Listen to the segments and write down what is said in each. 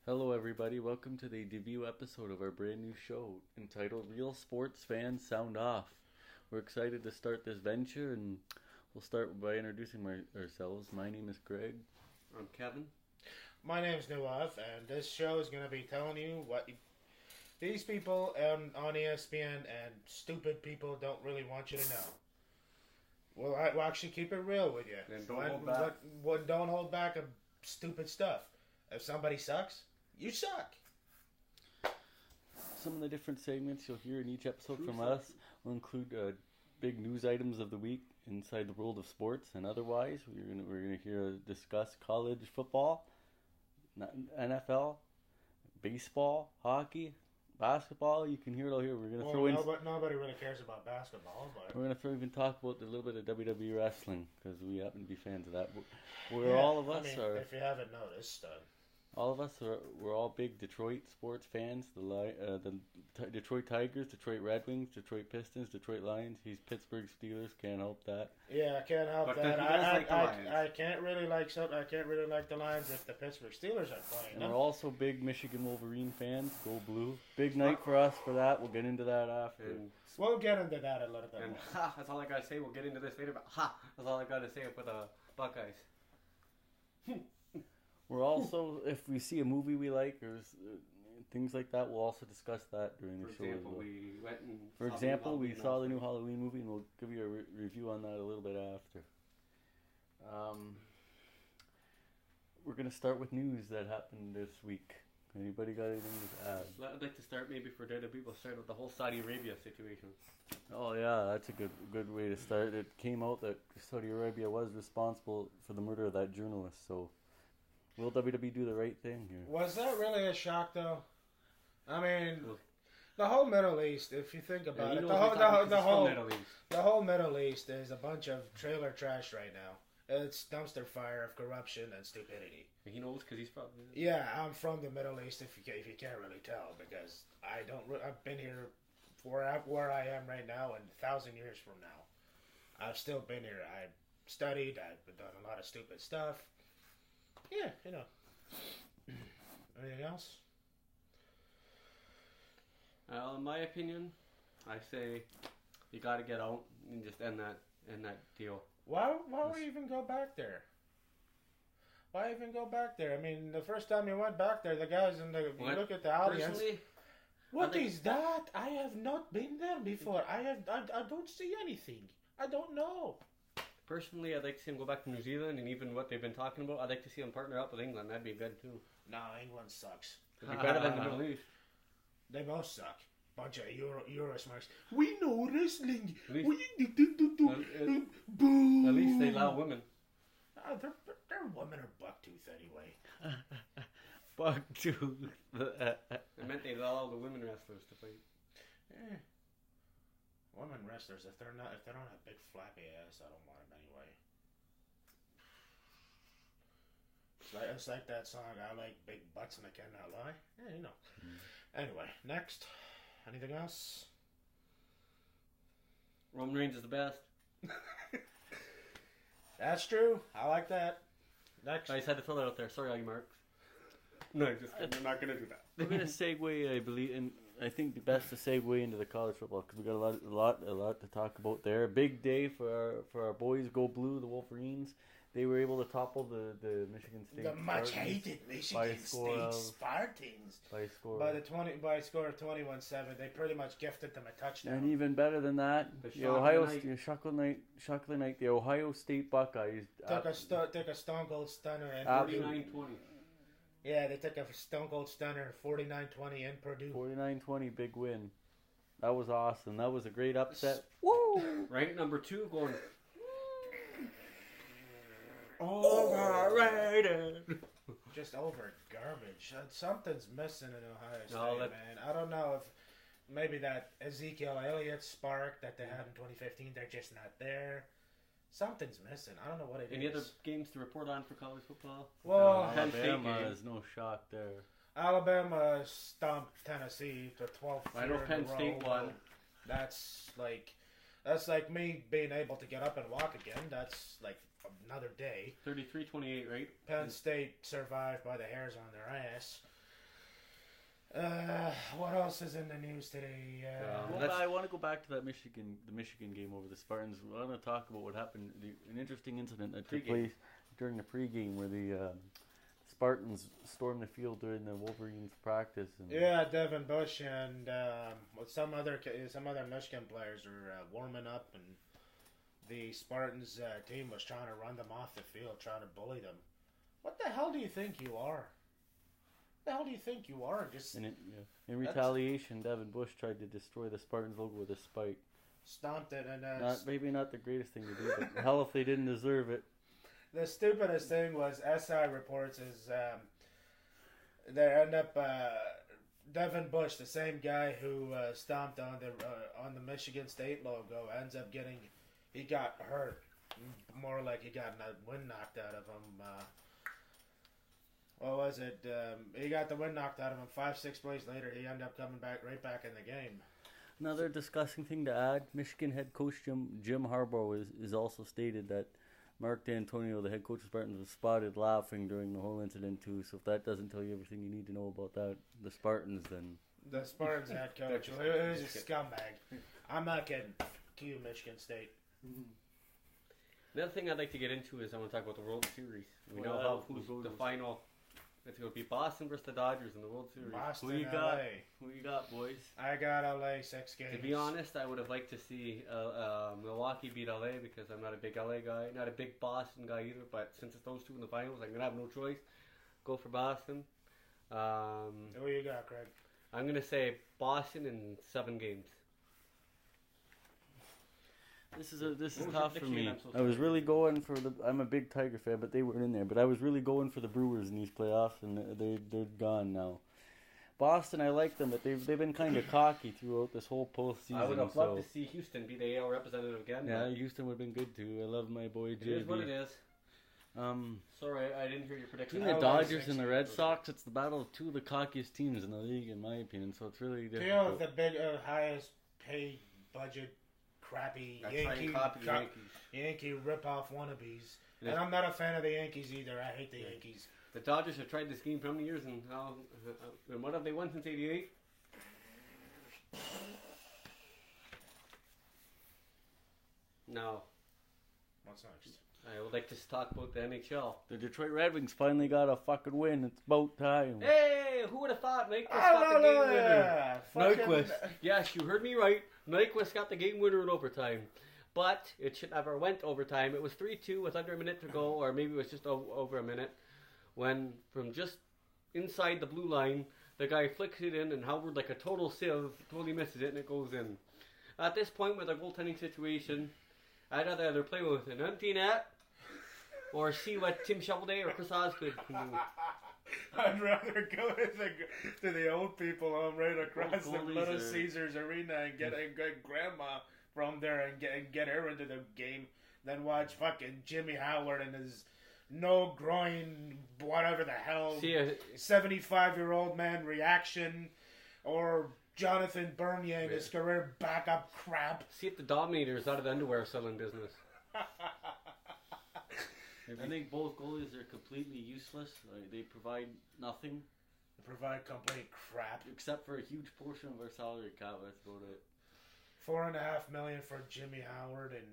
Hello, everybody. Welcome to the debut episode of our brand new show entitled Real Sports Fans Sound Off. We're excited to start this venture, and we'll start by introducing ourselves. My name is Greg. I'm Kevin. My name's Nuav, and this show is going to be telling you what these people on ESPN and stupid people don't really want you to know. We'll actually keep it real with you. And don't hold back. Don't hold back on stupid stuff. If somebody sucks, you suck. Some of the different segments you'll hear in each episode from us will include big news items of the week inside the world of sports and otherwise. We're gonna hear discuss college football, NFL, baseball, hockey, basketball. You can hear it all here. We're gonna throw in. Nobody really cares about basketball, but We're gonna even talk about a little bit of WWE wrestling because we happen to be fans of that. We're yeah, all of us I mean, are. If you haven't noticed, We're all big Detroit sports fans. The Detroit Tigers, Detroit Red Wings, Detroit Pistons, Detroit Lions. He's Pittsburgh Steelers. Can't help that. yeah, I can't help But that. then he does like the Lions. I can't really like the Lions if the Pittsburgh Steelers are playing And them. we're also big Michigan Wolverine fans. Go Blue! Big night for us for that. We'll get into that after. And, We'll get into that a little bit and more. ha, that's all I gotta say. We'll get into this later, but ha, that's all I gotta say for the Buckeyes. We're also, if we see a movie we like or things like that, we'll also discuss that during the For show. as example, well. we went and For saw the example, we Halloween saw the new outfit. Halloween movie, and we'll give you a review on that a little bit after. We're going to start with news that happened this week. Anybody got anything to add? I'd like to start maybe for the people start with the whole Saudi Arabia situation. Oh yeah, that's a good way to start. It came out that Saudi Arabia was responsible for the murder of that journalist. So, will WWE do the right thing here? Was that really a shock, though? I mean, the whole Middle East, if you think about it, the whole Middle East is a bunch of trailer trash right now. It's dumpster fire of corruption and stupidity. He knows because he's from. Yeah, I'm from the Middle East. If you can't really tell, because I've been here where I am right now, and 1,000 years from now, I've still been here. I've studied. I've done a lot of stupid stuff. Yeah, you know. Anything else? In my opinion, I say you got to get out and just end that deal. Why would you even go back there? Why even go back there? I mean, the first time you went back there, the guys in the you look at the audience. Personally, What is that? I have not been there before. I don't see anything. I don't know. Personally, I'd like to see him go back to New Zealand, and even what they've been talking about, I'd like to see him partner up with England. That'd be good too. No, England sucks. It'd be better than the Middle East. They both suck. Bunch of Euro smarks. We know wrestling. At least- Boo. At least they allow women. Their women are bucktooth anyway. Bucktooth. It meant they allow the women wrestlers to fight. Women wrestlers, if they don't have big flappy ass, I don't want them anyway. It's like that song, I like big butts and I cannot lie. Yeah, you know. Anyway, next. Anything else? Roman Reigns is the best. That's true. I like that. Next. I just had to throw that out there. Sorry, all you marks. No, just kidding. I'm not gonna do that. We're gonna segue, I believe, and I think the best to segue into the college football because we got a lot to talk about there. Big day for our boys. Go Blue, the Wolverines. They were able to topple the Michigan State. The much Spartans hated Michigan State Spartans. by By a score of 21-7, they pretty much gifted them a touchdown. And even better than that, The the Ohio Chocolate State, the Ohio State Buckeyes. took a Stone Cold Stunner and Absolutely. 39-20. Yeah, they took a Stone Cold Stunner 49-20 in Purdue. 49-20, big win. That was awesome. That was a great upset. Woo! Ranked number 2, going. Overrated. Just over garbage. Something's missing in Ohio State, No, man. I don't know if maybe that Ezekiel Elliott spark that they had in 2015, they're just not there. Something's missing. I don't know what it is. Any other games to report on for college football? Well, Penn State Alabama game. is no shock there. Alabama stomped Tennessee to 12th I know year in Penn a row. State won. That's like me being able to get up and walk again. That's like another day. 33-28, right? Penn State survived by the hairs on their ass. else is in the news today? Well, I want to go back to the Michigan game over the Spartans. I want to talk about what happened. An interesting incident that took place during the pregame where the Spartans stormed the field during the Wolverines practice. And yeah, Devin Bush and some other Michigan players were warming up, and the Spartans team was trying to run them off the field, trying to bully them. What the hell do you think you are? What the hell do you think you are? Just in retaliation, Devin Bush tried to destroy the Spartans logo with a spike. Stomped it, and maybe not the greatest thing to do, but hell if they didn't deserve it. The stupidest thing was SI reports is they end up Devin Bush, the same guy who stomped on the Michigan State logo, ends up he got hurt, more like he got the wind knocked out of him. What was it? He got the wind knocked out of him. 5-6 plays later, he ended up coming right back in the game. Another disgusting thing to add: Michigan head coach Jim Harbaugh is also stated that Mark D'Antonio, the head coach of Spartans, was spotted laughing during the whole incident too. So if that doesn't tell you everything you need to know about the Spartans, then the Spartans head coach was a scumbag. I'm not kidding. Cue Michigan State. Another thing I'd like to get into is I want to talk about the World Series. We know who's the final. It's going to be Boston versus the Dodgers in the World Series. Boston, Who you LA. got? Who you got, boys? I got LA 6 games. To be honest, I would have liked to see Milwaukee beat LA because I'm not a big LA guy, not a big Boston guy either. But since it's those two in the finals, I'm going to have no choice. Go for Boston. Who you got, Craig? I'm going to say Boston in 7 games. This is tough for me. I was really going for I'm a big Tiger fan, but they weren't in there. But I was really going for the Brewers in these playoffs, and they're gone now. Boston, I like them, but they've been kind of cocky throughout this whole postseason. I would have loved to see Houston be the AL representative again. Yeah, Houston would have been good too. I love my boy JB. It is what it is. Sorry, I didn't hear your prediction. Between the Dodgers and the Red Sox, it's the battle of two of the cockiest teams in the league, in my opinion. So it's really difficult. Two of the big, highest paid budget. Crappy Yankee rip-off wannabes. And I'm not a fan of the Yankees either. I hate the Yankees. The Dodgers have tried this game for how many years, and what have they won since '88? No. What's next? I would like to talk about the NHL. The Detroit Red Wings finally got a fucking win. It's about time. Hey, who would have thought Nyquist got the game winner? Nyquist. Yes, you heard me right. Nyquist got the game winner in overtime. But it should never went overtime. It was 3-2 with under a minute to go, or maybe it was just over a minute, when from just inside the blue line, the guy flicks it in, and Howard, like a total sieve, totally misses it, and it goes in. At this point with a goaltending situation, I'd either play with an empty net or see what Tim Shovelday or Chris Osgood can do. I'd rather go to the old people home right across the Little Caesars Arena and get grandma from there and get her into the game than watch fucking Jimmy Howard and his no groin, whatever the hell, 75-year-old man reaction, or Jonathan Bernier and his career backup crap. See if the Dominators out of the underwear selling business. I think both goalies are completely useless. They provide nothing. They provide complete crap. Except for a huge portion of our salary cap, that's about it. $4.5 million for Jimmy Howard and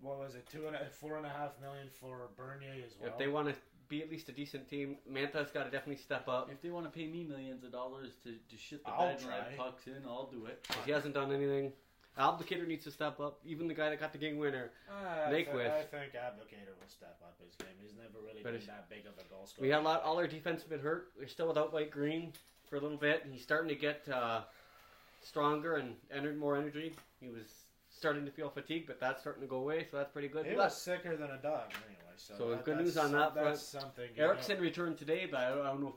what was it? $4.5 million for Bernier as well. If they want to be at least a decent team, Manta's got to definitely step up. If they want to pay me millions of dollars to shit the bed when I pucks in, I'll do it. If he hasn't done anything. Abdicator needs to step up. Even the guy that got the game winner, Nyquist. I think Abdicator will step up his game. He's never really been that big of a goal scorer. We had all our defense have been hurt. We're still without Mike Green for a little bit. He's starting to get stronger and more energy. He was starting to feel fatigued, but that's starting to go away, so that's pretty good. He was sicker than a dog anyway. So good news on that front. That's something. Erickson returned today, but I don't know.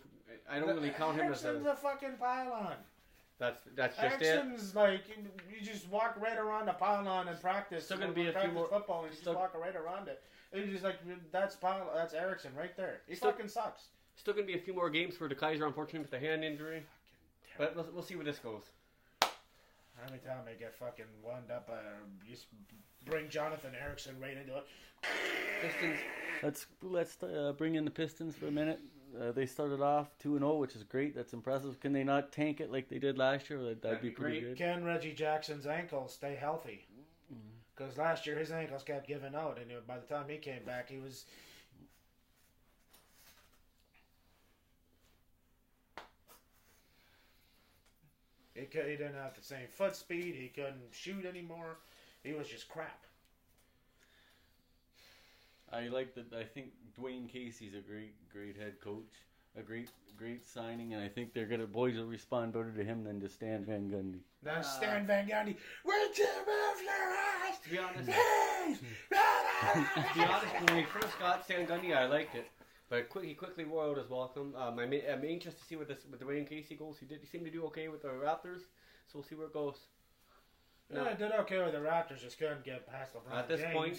I don't really count him as Erickson's a fucking pylon. That's just Erickson's it. Like you just walk right around the pylon in practice. Still gonna be a few more football, and you just walk right around it. And you're just like that's Erickson right there. He fucking sucks. Still gonna be a few more games for the Kaiser, unfortunately, with the hand injury. But we'll see where this goes. Every time they get fucking wound up, just bring Jonathan Erickson right into it. Pistons. Let's bring in the Pistons for a minute. They started off 2-0, which is great. That's impressive. Can they not tank it like they did last year? That'd be pretty good. Can Reggie Jackson's ankles stay healthy? Because last year his ankles kept giving out, and by the time he came back, he was. He didn't have the same foot speed. He couldn't shoot anymore. He was just crap. I like that. I think Dwayne Casey's a great head coach. A great signing, and I think boys will respond better to him than to Stan Van Gundy. Now Stan Van Gundy, where'd you move your ass? To be honest, Hey! when we first got Stan Gundy, I liked it, but he quickly wore out his welcome. I'm anxious to see with Dwayne Casey goes. He seemed to do okay with the Raptors, so we'll see where it goes. No, I did okay with the Raptors. Just couldn't get past LeBron At this James. point,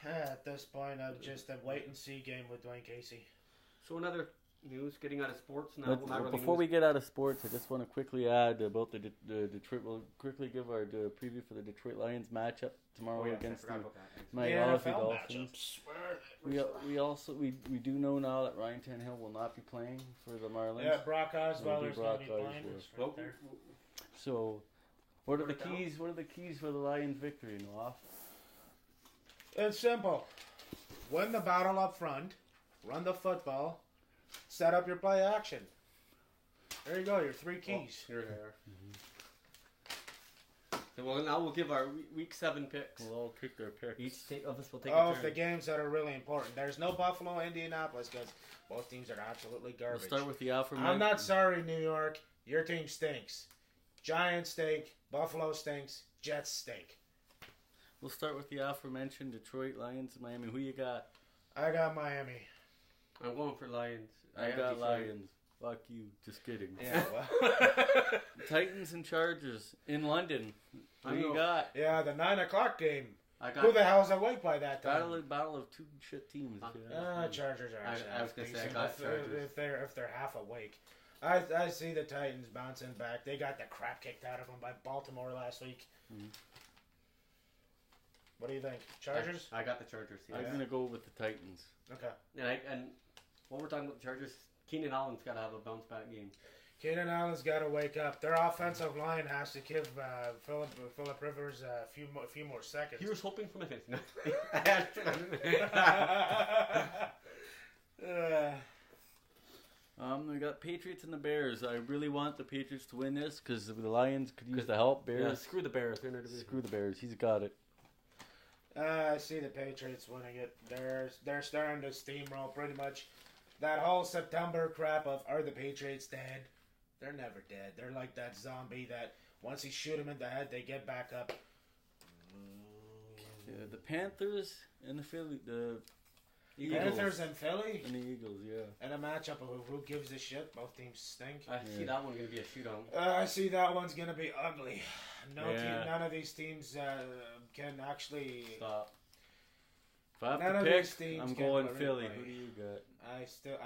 At this point, I'm just a wait and see game with Dwayne Casey. so another news getting out of sports now. But not really before news. we get out of sports, I just want to quickly add about the Detroit. We'll quickly give our preview for the Detroit Lions matchup tomorrow against the Miami Dolphins. We do know now that Ryan Tannehill will not be playing for the Marlins. Yeah, Brock Osweiler's Brock going to be playing. Osweiler. It's right there. So, what are the Put it down. keys? What are the keys for the Lions' victory, Noah? It's simple. Win the battle up front, run the football, set up your play action. There you go, your three keys. Here they are. So now we'll give our week 7 picks. We'll all pick their picks. Each of us will take a Of turn. the games that are really important. There's no Buffalo, Indianapolis, because both teams are absolutely We'll garbage. start with the aforementioned. I'm not sorry, New York. Your team stinks. Giants stink. Buffalo stinks. Jets stink. We'll start with the aforementioned Detroit Lions, Miami. Who you got? I got Miami. I'm going for Lions. I have got Detroit. Lions. Fuck you. Just kidding. Yeah, well. Titans and Chargers in London. Who I you know. got? Yeah, the 9 o'clock game. I got. Who the hell's awake by that time? Battle of two shit teams. Chargers are I actually was gonna say I decent got if Chargers. if they're half awake. I see the Titans bouncing back. They got the crap kicked out of them by Baltimore last week. Mhm. What do you think? Chargers? I got the Chargers. Yeah. I'm gonna go with the Titans. Okay. And when we're talking about the Chargers, Keenan Allen's got to have a bounce back game. Keenan Allen's got to wake up. Their offensive line has to give Phillip Rivers a few more seconds. He was hoping for minutes. We got Patriots and the Bears. I really want the Patriots to win this because the Lions could use the help. Yeah, Bears, screw the Bears. They're in their division. screw the Bears. He's got it. I see the Patriots winning it. They're starting to steamroll pretty much. That whole September crap of are the Patriots dead? They're never dead. They're like that zombie that once you shoot them in the head, they get back up. Yeah, the Panthers and the Eagles. Panthers and Philly And the Eagles, yeah. and a matchup of who gives a shit. Both teams stink. I see that one going to be a shootout. I see that one's gonna be ugly. Yeah. None of these teams can actually. Stop. If I have None to of pick, these teams I'm can going really Philly. play. Who do you got?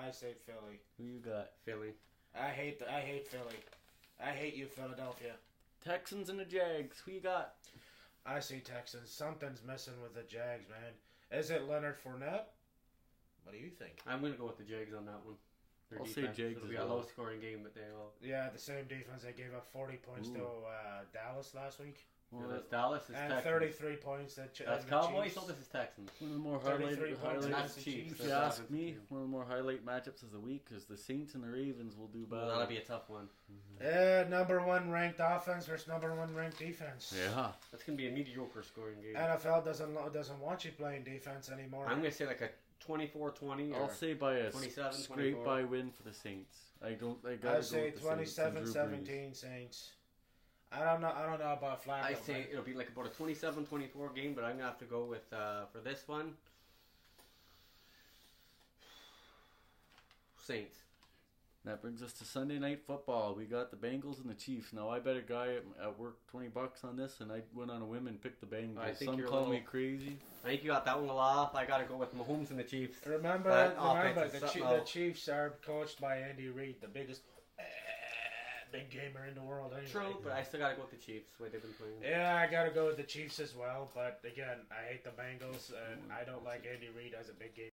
I say Philly. Who you got? Philly. I hate Philly. I hate you, Philadelphia. Texans and the Jags. Who you got? I see Texans. Something's missing with the Jags, man. Is it Leonard Fournette? What do you think? I'm going to go with the Jags on that one. Their I'll say defense. Jags It'll as be a well. low scoring game, but they will. Yeah, the same defense. They gave up 40 points to Ooh. Dallas last week. Well, Yeah, that's Dallas. It's And Texans. 33 points that That's the Cowboys. Chiefs. No, this is Texans. one of the more 33 points highlight That's against the Chiefs. if Chiefs. you That's ask me, offensive. one of the more highlight matchups of the week is the Saints and the Ravens will do Well, battle. that'll be a tough one. Number one ranked offense versus number one ranked defense. Yeah. That's going to be a mediocre scoring game. NFL doesn't want you playing defense anymore. I'm going to say like a 24-20 or I'll say by a 27, scrape 24. by win for the Saints. I gotta I go say with the Saints and Drew Brees. 27-17 Saints. I don't know about Flacco. I say it'll be like about a 27-24 game, but I'm going to have to go with, for this one, Saints. That brings us to Sunday Night Football. We got the Bengals and the Chiefs. Now I bet a guy at work $20 on this, and I went on a whim and picked the Bengals. I think Some you're a call me little- crazy. I think you got that one a lot off. I got to go with Mahomes and the Chiefs. Remember, That offense is the something the else. Chiefs are coached by Andy Reid, the biggest big gamer in the world. Anyway. True, but I still got to go with the Chiefs, the way they've been playing. Yeah, I gotta go with the Chiefs as well. But again, I hate the Bengals, and I don't like Andy Reid as a big game.